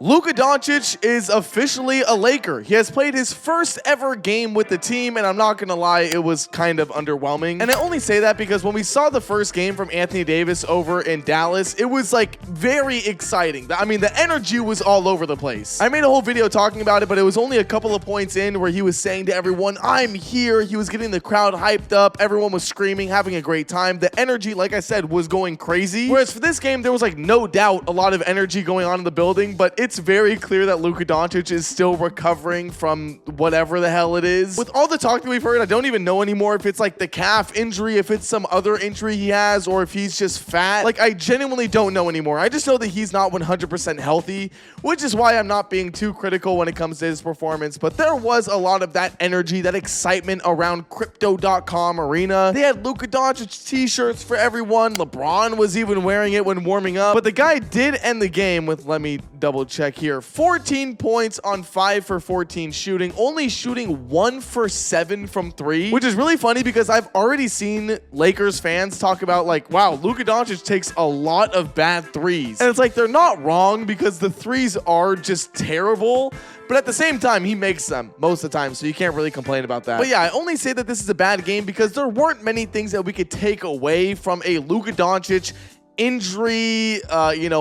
Luka Doncic is officially a Laker. He has played his first ever game with the team, and I'm not going to lie, it was kind of underwhelming. And I only say that because when we saw the first game from Anthony Davis over in Dallas, it was like very exciting. I mean, the energy was all over the place. I made a whole video talking about it, but it was only a couple of points in where he was saying to everyone, "I'm here." He was getting the crowd hyped up. Everyone was screaming, having a great time. The energy, like I said, was going crazy. Whereas for this game, there was like no doubt a lot of energy going on in the building, but it's very clear that Luka Doncic is still recovering from whatever the hell it is. With all the talk that we've heard, I don't even know anymore if it's like the calf injury, if it's some other injury he has, or if he's just fat. Like, I genuinely don't know anymore. I just know that he's not 100% healthy, which is why I'm not being too critical when it comes to his performance. But there was a lot of that energy, that excitement around Crypto.com arena. They had Luka Doncic t-shirts for everyone. LeBron was even wearing it when warming up. But the guy did end the game with, let me double check here, 14 points on 5 for 14 shooting, only shooting 1 for 7 from 3, which is really funny because I've already seen Lakers fans talk about like, wow, Luka Doncic takes a lot of bad threes. And it's like, they're not wrong because the threes are just terrible. But at the same time, he makes them most of the time, so you can't really complain about that. But yeah, I only say that this is a bad game because there weren't many things that we could take away from a Luka Doncic injury,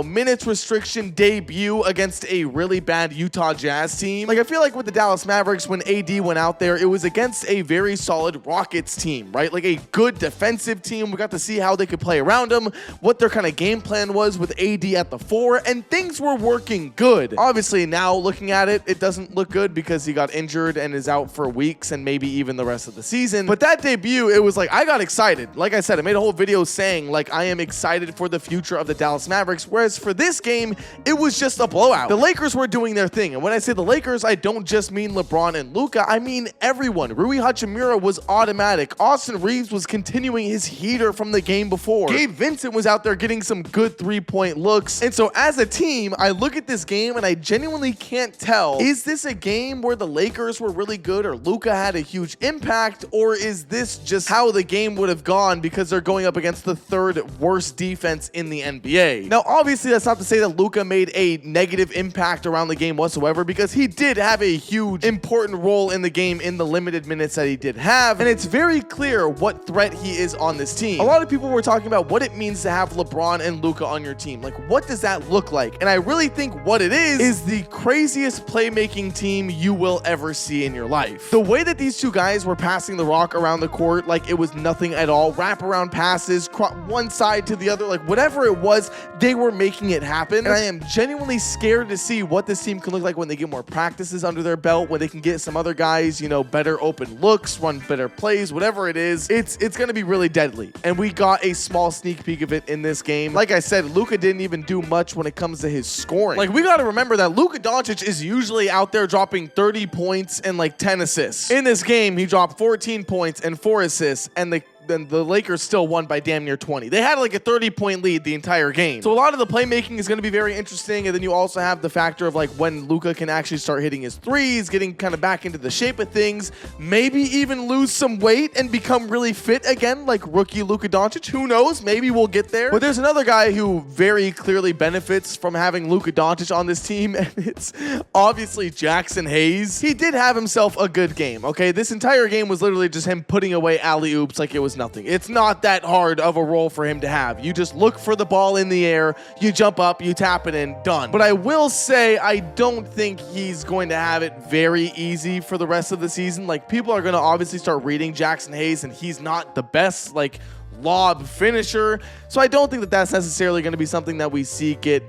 minutes restriction debut against a really bad Utah Jazz team. Like, I feel like with the Dallas Mavericks, when AD went out there, it was against a very solid Rockets team, right? Like a good defensive team. We got to see how they could play around them, what their kind of game plan was with AD at the 4, and things were working good. Obviously, now looking at it, it doesn't look good because he got injured and is out for weeks and maybe even the rest of the season. But that debut, it was like, I got excited. Like I said, I made a whole video saying, like, I am excited for the future of the Dallas Mavericks, whereas for this game, it was just a blowout. The Lakers were doing their thing, and when I say the Lakers, I don't just mean LeBron and Luka, I mean everyone. Rui Hachimura was automatic. Austin Reeves was continuing his heater from the game before. Gabe Vincent was out there getting some good three-point looks, and so as a team, I look at this game and I genuinely can't tell, is this a game where the Lakers were really good or Luka had a huge impact, or is this just how the game would have gone because they're going up against the third worst defense in the NBA. Now, obviously, that's not to say that Luka made a negative impact around the game whatsoever, because he did have a huge, important role in the game in the limited minutes that he did have, and it's very clear what threat he is on this team. A lot of people were talking about what it means to have LeBron and Luka on your team. Like, what does that look like? And I really think what it is the craziest playmaking team you will ever see in your life. The way that these two guys were passing the rock around the court like it was nothing at all, wraparound passes, one side to the other, like whatever it was, they were making it happen. And I am genuinely scared to see what this team can look like when they get more practices under their belt, when they can get some other guys, better open looks, run better plays, whatever it is. It's going to be really deadly. And we got a small sneak peek of it in this game. Like I said, Luka didn't even do much when it comes to his scoring. Like, we got to remember that Luka Doncic is usually out there dropping 30 points and like 10 assists. In this game, he dropped 14 points and 4 assists, and then the Lakers still won by damn near 20. They had like a 30-point lead the entire game. So a lot of the playmaking is going to be very interesting. And then you also have the factor of like when Luka can actually start hitting his threes, getting kind of back into the shape of things, maybe even lose some weight and become really fit again, like rookie Luka Doncic. Who knows? Maybe we'll get there. But there's another guy who very clearly benefits from having Luka Doncic on this team, and it's obviously Jackson Hayes. He did have himself a good game, okay? This entire game was literally just him putting away alley-oops like it was nothing. It's not that hard of a role for him to have. You just look for the ball in the air, you jump up, you tap it in, done. But I will say, I don't think he's going to have it very easy for the rest of the season. Like, people are going to obviously start reading Jackson Hayes, and he's not the best, like, lob finisher. So I don't think that that's necessarily going to be something that we see get,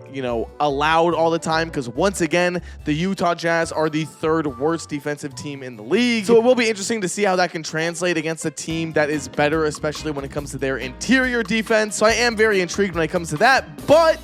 allowed all the time, because once again, the Utah Jazz are the third worst defensive team in the league. So it will be interesting to see how that can translate against a team that is better, especially when it comes to their interior defense. So I am very intrigued when it comes to that. But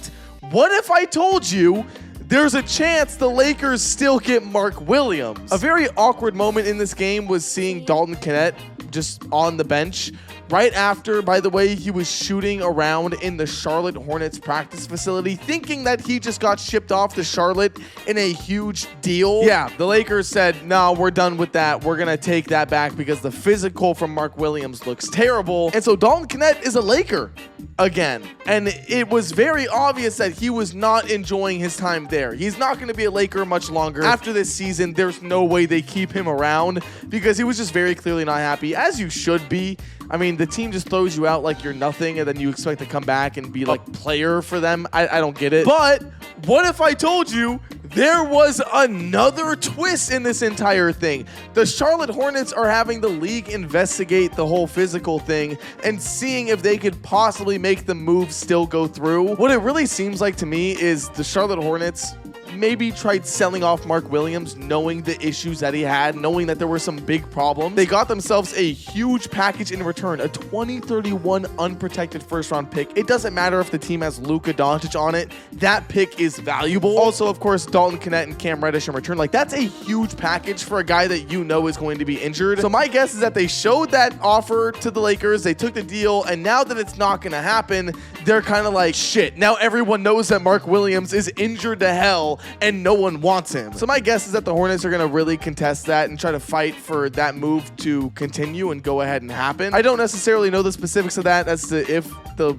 what if I told you there's a chance the Lakers still get Mark Williams? A very awkward moment in this game was seeing Dalton Kennett just on the bench. Right after, by the way, he was shooting around in the Charlotte Hornets practice facility, thinking that he just got shipped off to Charlotte in a huge deal. Yeah, the Lakers said, no, we're done with that. We're going to take that back because the physical from Mark Williams looks terrible. And so Dalton Knecht is a Laker again. And it was very obvious that he was not enjoying his time there. He's not going to be a Laker much longer. After this season, there's no way they keep him around because he was just very clearly not happy, as you should be. I mean, the team just throws you out like you're nothing, and then you expect to come back and be like player for them. I don't get it. But what if I told you there was another twist in this entire thing? The Charlotte Hornets are having the league investigate the whole physical thing and seeing if they could possibly make the move still go through. What it really seems like to me is the Charlotte Hornets maybe tried selling off Mark Williams, knowing the issues that he had, knowing that there were some big problems. They got themselves a huge package in return, a 2031 unprotected first-round pick. It doesn't matter if the team has Luka Doncic on it. That pick is valuable. Also, of course, Dalton Knecht and Cam Reddish in return. Like, that's a huge package for a guy that you know is going to be injured. So my guess is that they showed that offer to the Lakers. They took the deal, and now that it's not going to happen, they're kind of like, shit, now everyone knows that Mark Williams is injured to hell and no one wants him. So my guess is that the Hornets are going to really contest that and try to fight for that move to continue and go ahead and happen. I don't necessarily know the specifics of that as to if the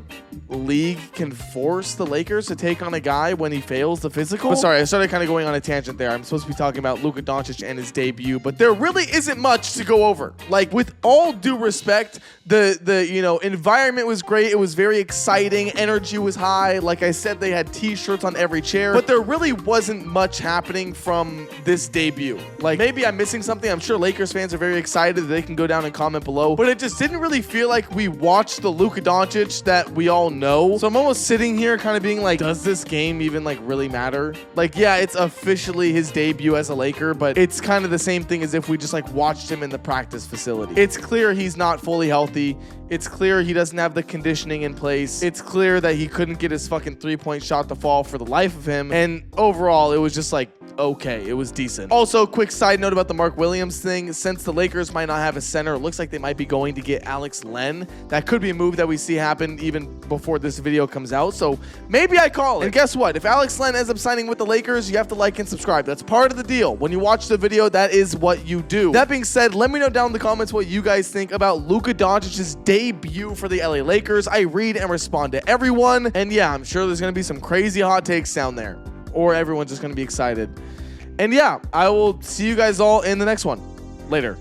league can force the Lakers to take on a guy when he fails the physical. But sorry, I started kind of going on a tangent there. I'm supposed to be talking about Luka Doncic and his debut, but there really isn't much to go over. Like, with all due respect, the you know, environment was great. It was very exciting. Energy was high. Like I said, they had t-shirts on every chair, but there really wasn't much happening from this debut. Like, maybe I'm missing something. I'm sure Lakers fans are very excited. They can go down and comment below, but it just didn't really feel like we watched the Luka Doncic that we all know. So I'm almost sitting here kind of being like, does this game even like really matter? Like, yeah, it's officially his debut as a Laker, but it's kind of the same thing as if we just like watched him in the practice facility. It's clear he's not fully healthy. It's clear he doesn't have the conditioning in place. It's clear that he couldn't get his fucking three-point shot to fall for the life of him. And overall, it was just like, okay, it was decent. Also, quick side note about the Mark Williams thing. Since the Lakers might not have a center, it looks like they might be going to get Alex Len. That could be a move that we see happen even before this video comes out. So maybe I call it. And guess what? If Alex Len ends up signing with the Lakers, you have to like and subscribe. That's part of the deal. When you watch the video, that is what you do. That being said, let me know down in the comments what you guys think about Luka Doncic's debut for the LA Lakers. I read and respond to everyone. And yeah, I'm sure there's going to be some crazy hot takes down there, or everyone's just going to be excited. And yeah, I will see you guys all in the next one. Later.